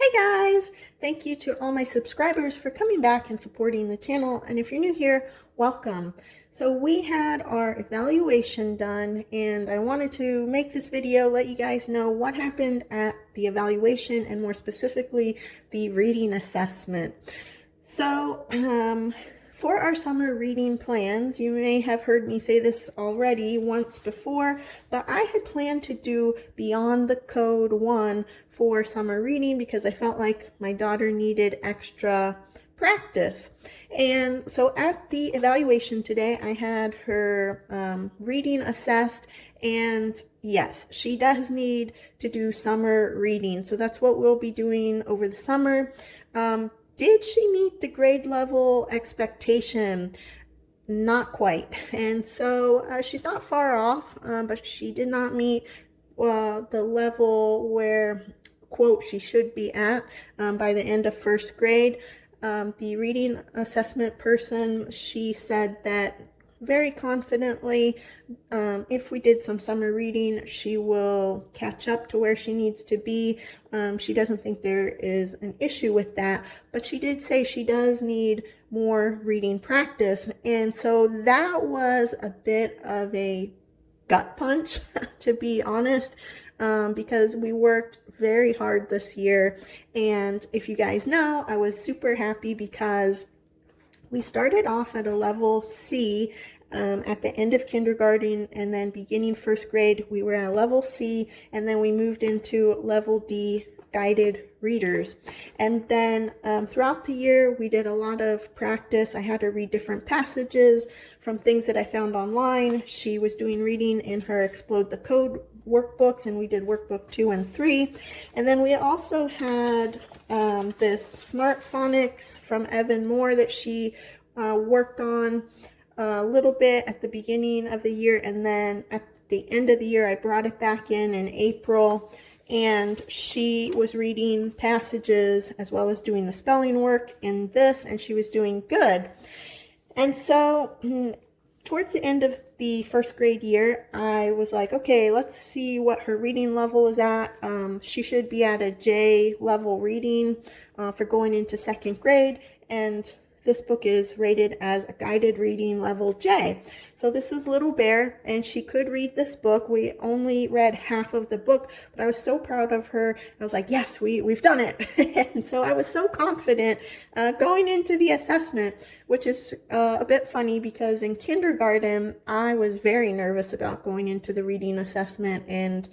Hey guys! Thank you to all my subscribers for coming back and supporting the channel. And if you're new here, welcome. So we had our evaluation done and I wanted to make this video, let you guys know what happened at the evaluation and more specifically, the reading assessment. So, for our summer reading plans, you may have heard me say this already once before, but I had planned to do Beyond the Code 1 for summer reading because I felt like my daughter needed extra practice. And so at the evaluation today, I had her reading assessed, and yes, she does need to do summer reading. So that's what we'll be doing over the summer. Did she meet the grade level expectation? Not quite. And so she's not far off, but she did not meet the level where, quote, she should be at by the end of first grade. The reading assessment person, she said that very confidently, if we did some summer reading, she will catch up to where she needs to be. She doesn't think there is an issue with that, but she did say she does need more reading practice. And so that was a bit of a gut punch, to be honest, because we worked very hard this year. And if you guys know, I was super happy because we started off at a level C at the end of kindergarten, and then beginning first grade, we were at level C, and then we moved into level D guided readers. And then throughout the year, we did a lot of practice. I had her read different passages from things that I found online. She was doing reading in her Explode the Code workbooks, and we did workbook 2 and 3. And then we also had this Smart Phonics from Evan Moore that she worked on a little bit at the beginning of the year, and then at the end of the year I brought it back in April, and she was reading passages as well as doing the spelling work in this, and she was doing good. And so towards the end of the first grade year, I was like, okay, let's see what her reading level is at. She should be at a J level reading for going into second grade, and this book is rated as a guided reading level J. So this is Little Bear, and she could read this book. We only read half of the book, but I was so proud of her. I was like, yes, we've done it. And so I was so confident going into the assessment, which is a bit funny because in kindergarten, I was very nervous about going into the reading assessment, and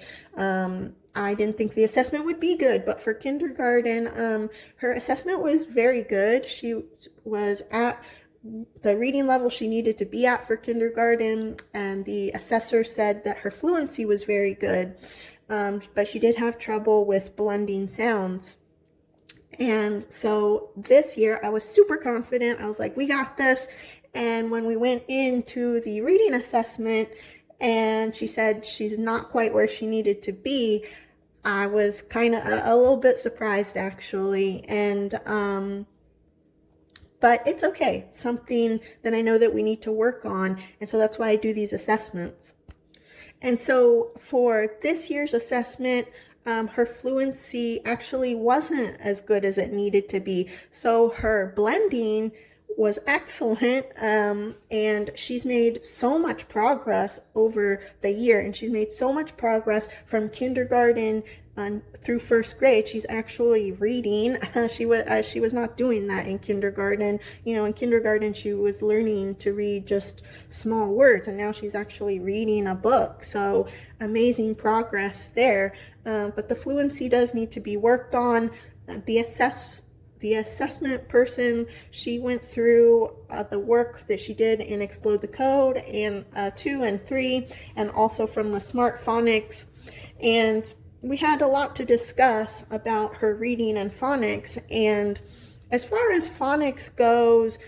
I didn't think the assessment would be good, but for kindergarten, her assessment was very good. She was at the reading level she needed to be at for kindergarten, and the assessor said that her fluency was very good, but she did have trouble with blending sounds. And so this year I was super confident. I was like, we got this. And when we went into the reading assessment and she said she's not quite where she needed to be, I was kind of a little bit surprised, actually. And but it's okay. It's something that I know that we need to work on, and so that's why I do these assessments. And so for this year's assessment, her fluency actually wasn't as good as it needed to be. So her blending was excellent, and she's made so much progress over the year, and she's made so much progress from kindergarten through first grade. She's actually reading. She was not doing that in kindergarten. You know, in kindergarten she was learning to read just small words, and now she's actually reading a book. So amazing progress there. But the fluency does need to be worked on. The assessment person, she went through the work that she did in Explode the Code and 2 and 3, and also from the Smart Phonics. And we had a lot to discuss about her reading and phonics. And as far as phonics goes,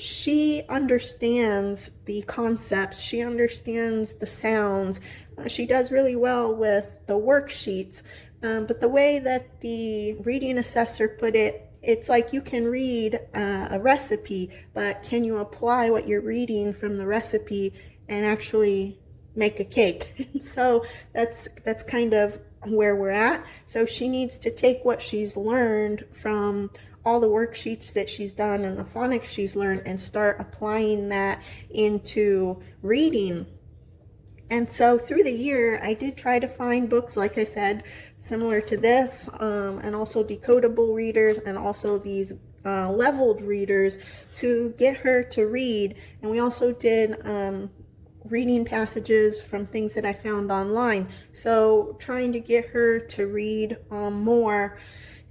she understands the concepts. She understands the sounds. She does really well with the worksheets. But the way that the reading assessor put it, it's like you can read a recipe, but can you apply what you're reading from the recipe and actually make a cake? So that's kind of where we're at. So she needs to take what she's learned from all the worksheets that she's done and the phonics she's learned and start applying that into reading. And so through the year, I did try to find books, like I said, similar to this, and also decodable readers, and also these leveled readers to get her to read. And we also did reading passages from things that I found online. So trying to get her to read more.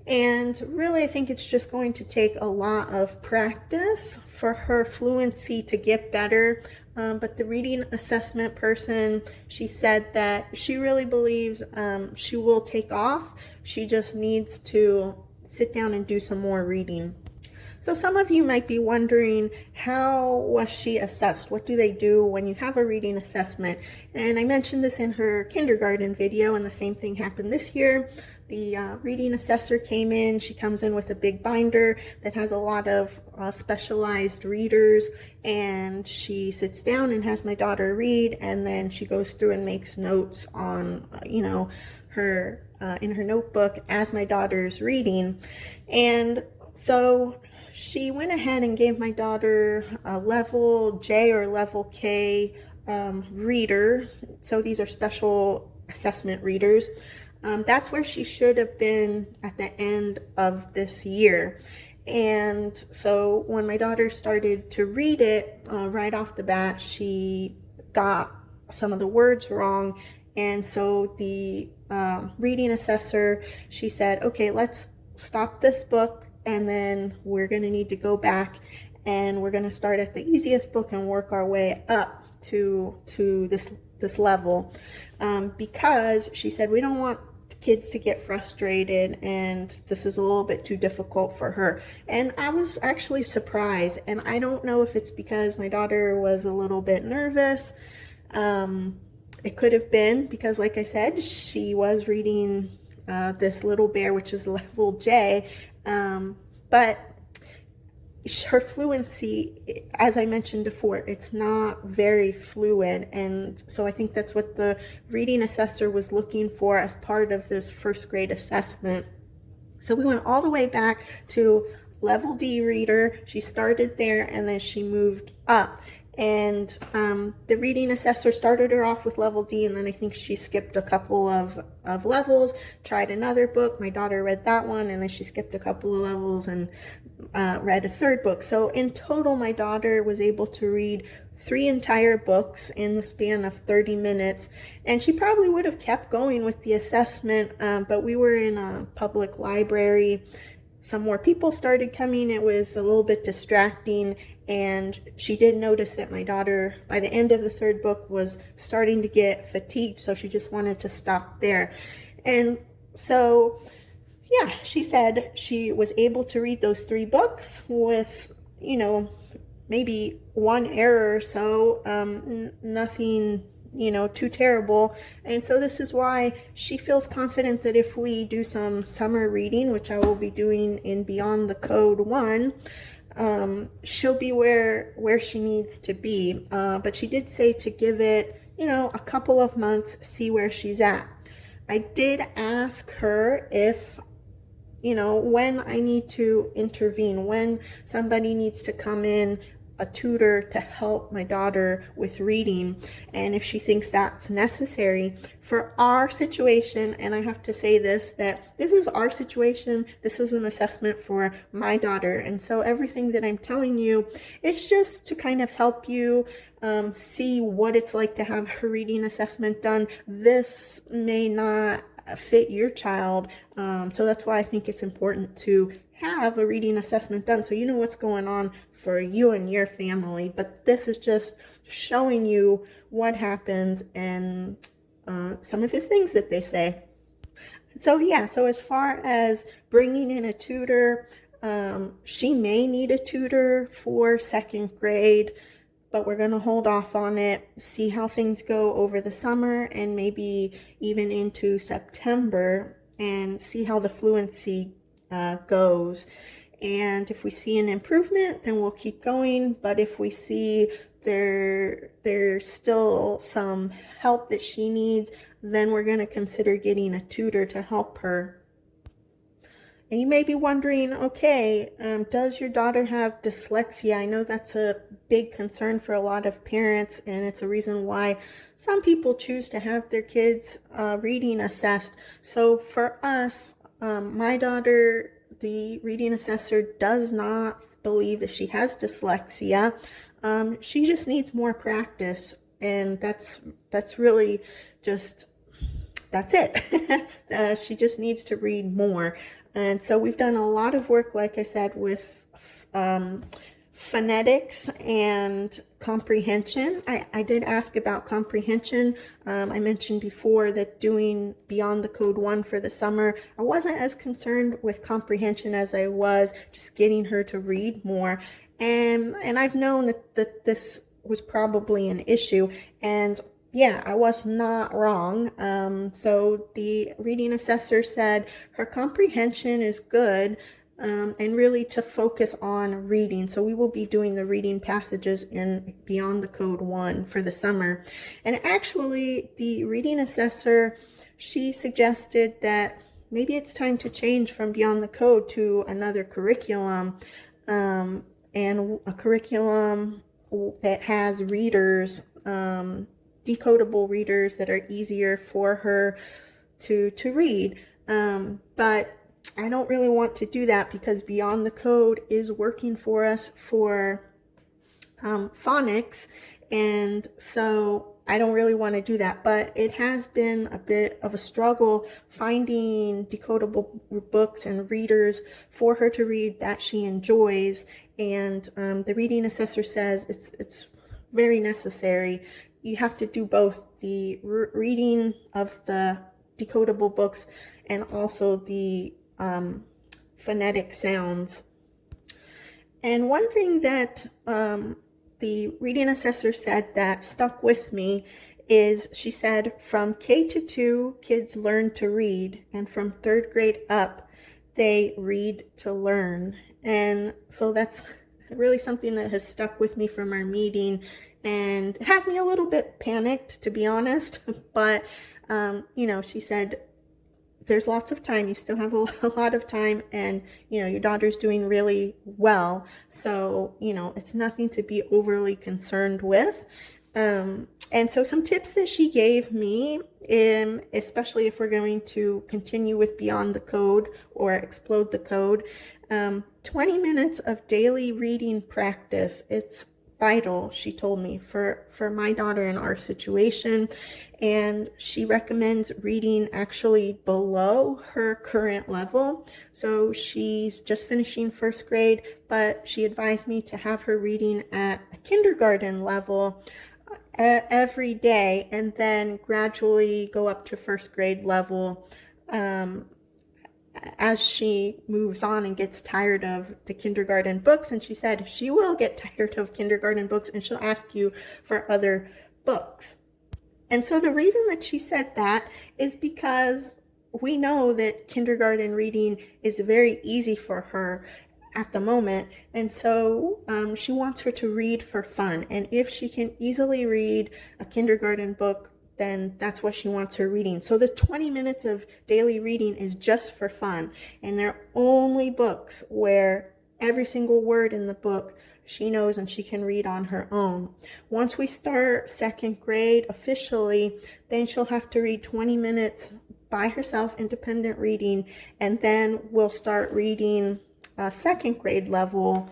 And really, I think it's just going to take a lot of practice for her fluency to get better. But the reading assessment person, she said that she really believes she will take off. She just needs to sit down and do some more reading. So some of you might be wondering, how was she assessed? What do they do when you have a reading assessment? And I mentioned this in her kindergarten video, and the same thing happened this year. The reading assessor came in. She comes in with a big binder that has a lot of specialized readers, and she sits down and has my daughter read, and then she goes through and makes notes on, her in her notebook as my daughter's reading. And so she went ahead and gave my daughter a level J or level K reader. So these are special assessment readers. That's where she should have been at the end of this year. And so when my daughter started to read it, right off the bat, she got some of the words wrong. And so the reading assessor, she said, okay, let's stop this book, and then we're going to need to go back, and we're going to start at the easiest book and work our way up to this level, because she said we don't want kids to get frustrated, and this is a little bit too difficult for her. And I was actually surprised, and I don't know if it's because my daughter was a little bit nervous. It could have been because, like I said, she was reading this Little Bear, which is level J, but her fluency, as I mentioned before, it's not very fluid. And so I think that's what the reading assessor was looking for as part of this first grade assessment. So we went all the way back to level D reader. She started there, and then she moved up. And the reading assessor started her off with level D, and then I think she skipped a couple of levels, tried another book. My daughter read that one, and then she skipped a couple of levels and read a third book. So in total, my daughter was able to read 3 entire books in the span of 30 minutes. And she probably would have kept going with the assessment, but we were in a public library. Some more people started coming. It was a little bit distracting, and she did notice that my daughter, by the end of the third book, was starting to get fatigued, so she just wanted to stop there. And so, yeah, she said she was able to read those 3 books with, maybe one error or so, nothing too terrible. And so this is why she feels confident that if we do some summer reading, which I will be doing in Beyond the Code 1, she'll be where she needs to be. But she did say to give it, a couple of months, see where she's at. I did ask her if, when I need to intervene, when somebody needs to come in, a tutor to help my daughter with reading, and if she thinks that's necessary for our situation. And I have to say that this is our situation. This is an assessment for my daughter, and so everything that I'm telling you is just to kind of help you see what it's like to have her reading assessment done. This may not fit your child, so that's why I think it's important to have a reading assessment done so you know what's going on for you and your family. But this is just showing you what happens and some of the things that they say. So as far as bringing in a tutor, she may need a tutor for 2nd grade, but we're going to hold off on it, see how things go over the summer and maybe even into September, and see how the fluency goes. And if we see an improvement, then we'll keep going. But if we see there's still some help that she needs, then we're going to consider getting a tutor to help her. And you may be wondering, okay, does your daughter have dyslexia? I know that's a big concern for a lot of parents, and it's a reason why some people choose to have their kids reading assessed. So for us, my daughter, the reading assessor does not believe that she has dyslexia. She just needs more practice, and that's really just that's it. She just needs to read more. And so we've done a lot of work, like I said, with phonetics and comprehension. I did ask about comprehension. I mentioned before that doing Beyond the Code 1 for the summer, I wasn't as concerned with comprehension as I was just getting her to read more. And I've known that this was probably an issue, and yeah, I was not wrong. So the reading assessor said her comprehension is good, and really to focus on reading. So we will be doing the reading passages in Beyond the Code 1 for the summer. And actually, the reading assessor, she suggested that maybe it's time to change from Beyond the Code to another curriculum, and a curriculum that has readers, decodable readers that are easier for her to read. But I don't really want to do that because Beyond the Code is working for us for phonics, and so I don't really want to do that. But it has been a bit of a struggle finding decodable books and readers for her to read that she enjoys, and the reading assessor says it's very necessary. You have to do both the reading of the decodable books and also the phonetic sounds. And one thing that the reading assessor said that stuck with me is, she said, from K to 2, kids learn to read, and from 3rd grade up, they read to learn. And so that's really something that has stuck with me from our meeting, and it has me a little bit panicked, to be honest. But she said there's lots of time. You still have a lot of time, and your daughter's doing really well, so it's nothing to be overly concerned with. And so some tips that she gave me, especially if we're going to continue with Beyond the Code or Explode the Code, 20 minutes of daily reading practice. It's vital, she told me, for my daughter in our situation. And she recommends reading actually below her current level. So she's just finishing 1st grade, but she advised me to have her reading at a kindergarten level every day, and then gradually go up to 1st grade level as she moves on and gets tired of the kindergarten books. And she said she will get tired of kindergarten books and she'll ask you for other books. And so the reason that she said that is because we know that kindergarten reading is very easy for her at the moment, and so she wants her to read for fun. And if she can easily read a kindergarten book, then that's what she wants her reading. So the 20 minutes of daily reading is just for fun, and they're only books where every single word in the book she knows and she can read on her own. Once we start 2nd grade officially, then she'll have to read 20 minutes by herself, independent reading, and then we'll start reading 2nd grade level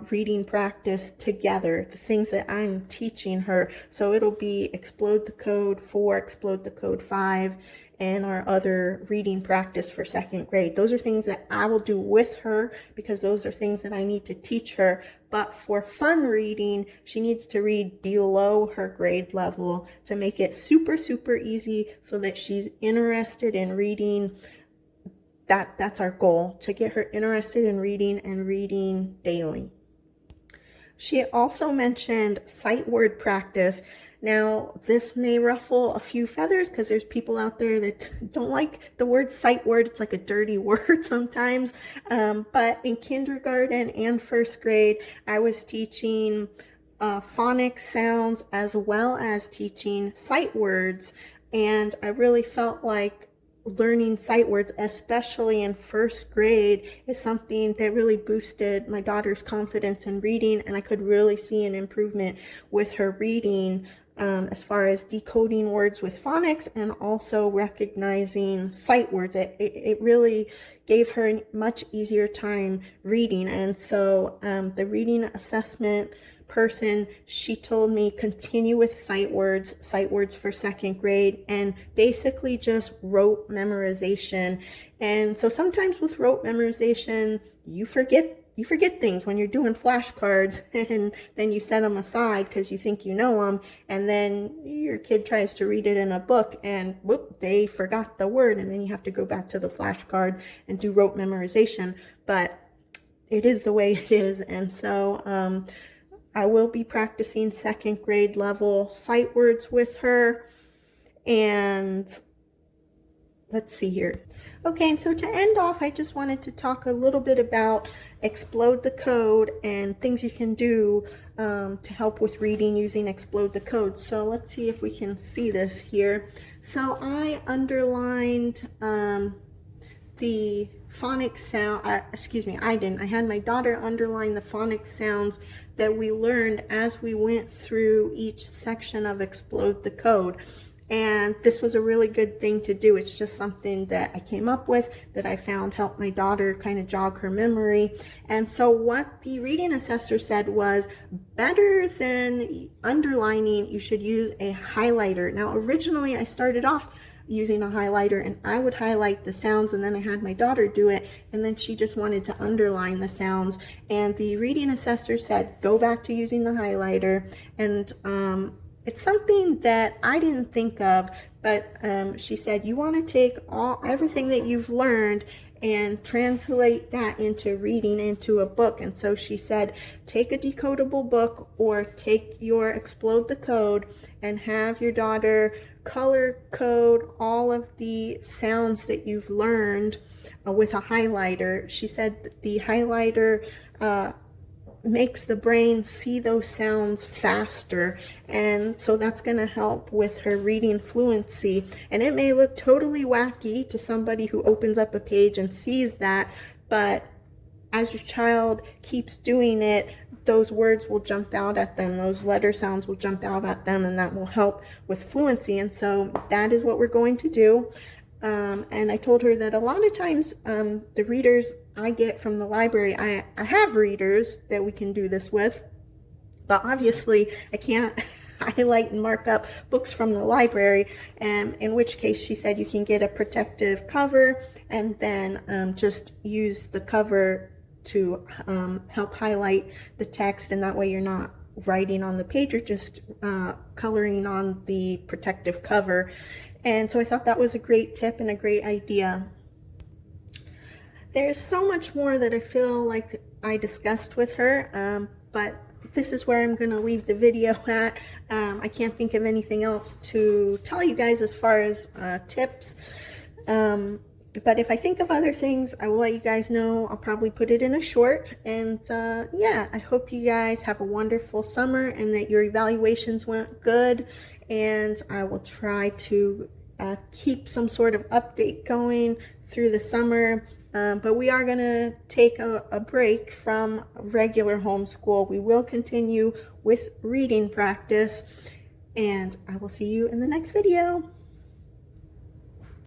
reading practice together, the things that I'm teaching her. So it'll be Explode the Code 4, Explode the Code 5, and our other reading practice for 2nd grade. Those are things that I will do with her because those are things that I need to teach her. But for fun reading, she needs to read below her grade level to make it super, super easy so that she's interested in reading. That's our goal, to get her interested in reading and reading daily. She also mentioned sight word practice. Now, this may ruffle a few feathers because there's people out there that don't like the word sight word. It's like a dirty word sometimes. But in kindergarten and 1st grade, I was teaching phonics sounds as well as teaching sight words. And I really felt like learning sight words, especially in first grade, is something that really boosted my daughter's confidence in reading, and I could really see an improvement with her reading as far as decoding words with phonics and also recognizing sight words. It really gave her a much easier time reading. And so the reading assessment person, she told me continue with sight words for second grade, and basically just rote memorization. And so sometimes with rote memorization, you forget things when you're doing flashcards, and then you set them aside because you think you know them, and then your kid tries to read it in a book and whoop, they forgot the word, and then you have to go back to the flashcard and do rote memorization. But it is the way it is. And so I will be practicing second grade level sight words with her. And let's see here. Okay, and so to end off, I just wanted to talk a little bit about Explode the Code and things you can do to help with reading using Explode the Code. So let's see if we can see this here. So I underlined the phonics sound, I didn't. I had my daughter underline the phonics sounds that we learned as we went through each section of Explode the Code. And this was a really good thing to do. It's just something that I came up with that I found helped my daughter kind of jog her memory. And so what the reading assessor said was, better than underlining, you should use a highlighter. Now, originally I started off using a highlighter and I would highlight the sounds, and then I had my daughter do it, and then she just wanted to underline the sounds. And the reading assessor said, go back to using the highlighter. And it's something that I didn't think of, but she said, you want to take everything that you've learned and translate that into reading into a book. And so she said, take a decodable book or take your Explode the Code and have your daughter color code all of the sounds that you've learned with a highlighter. She said the highlighter makes the brain see those sounds faster, and so that's going to help with her reading fluency. And it may look totally wacky to somebody who opens up a page and sees that, but as your child keeps doing it, those words will jump out at them, those letter sounds will jump out at them, and that will help with fluency. And so that is what we're going to do. And I told her that a lot of times the readers I get from the library, I have readers that we can do this with, but obviously I can't highlight and mark up books from the library, in which case she said you can get a protective cover and then just use the cover to help highlight the text, and that way you're not writing on the page, you're just coloring on the protective cover. And so I thought that was a great tip and a great idea. There's so much more that I feel like I discussed with her, but this is where I'm going to leave the video at. I can't think of anything else to tell you guys as far as tips. But if I think of other things, I will let you guys know. I'll probably put it in a short. And yeah, I hope you guys have a wonderful summer and that your evaluations went good. And I will try to keep some sort of update going through the summer. But we are going to take a break from regular homeschool. We will continue with reading practice. And I will see you in the next video.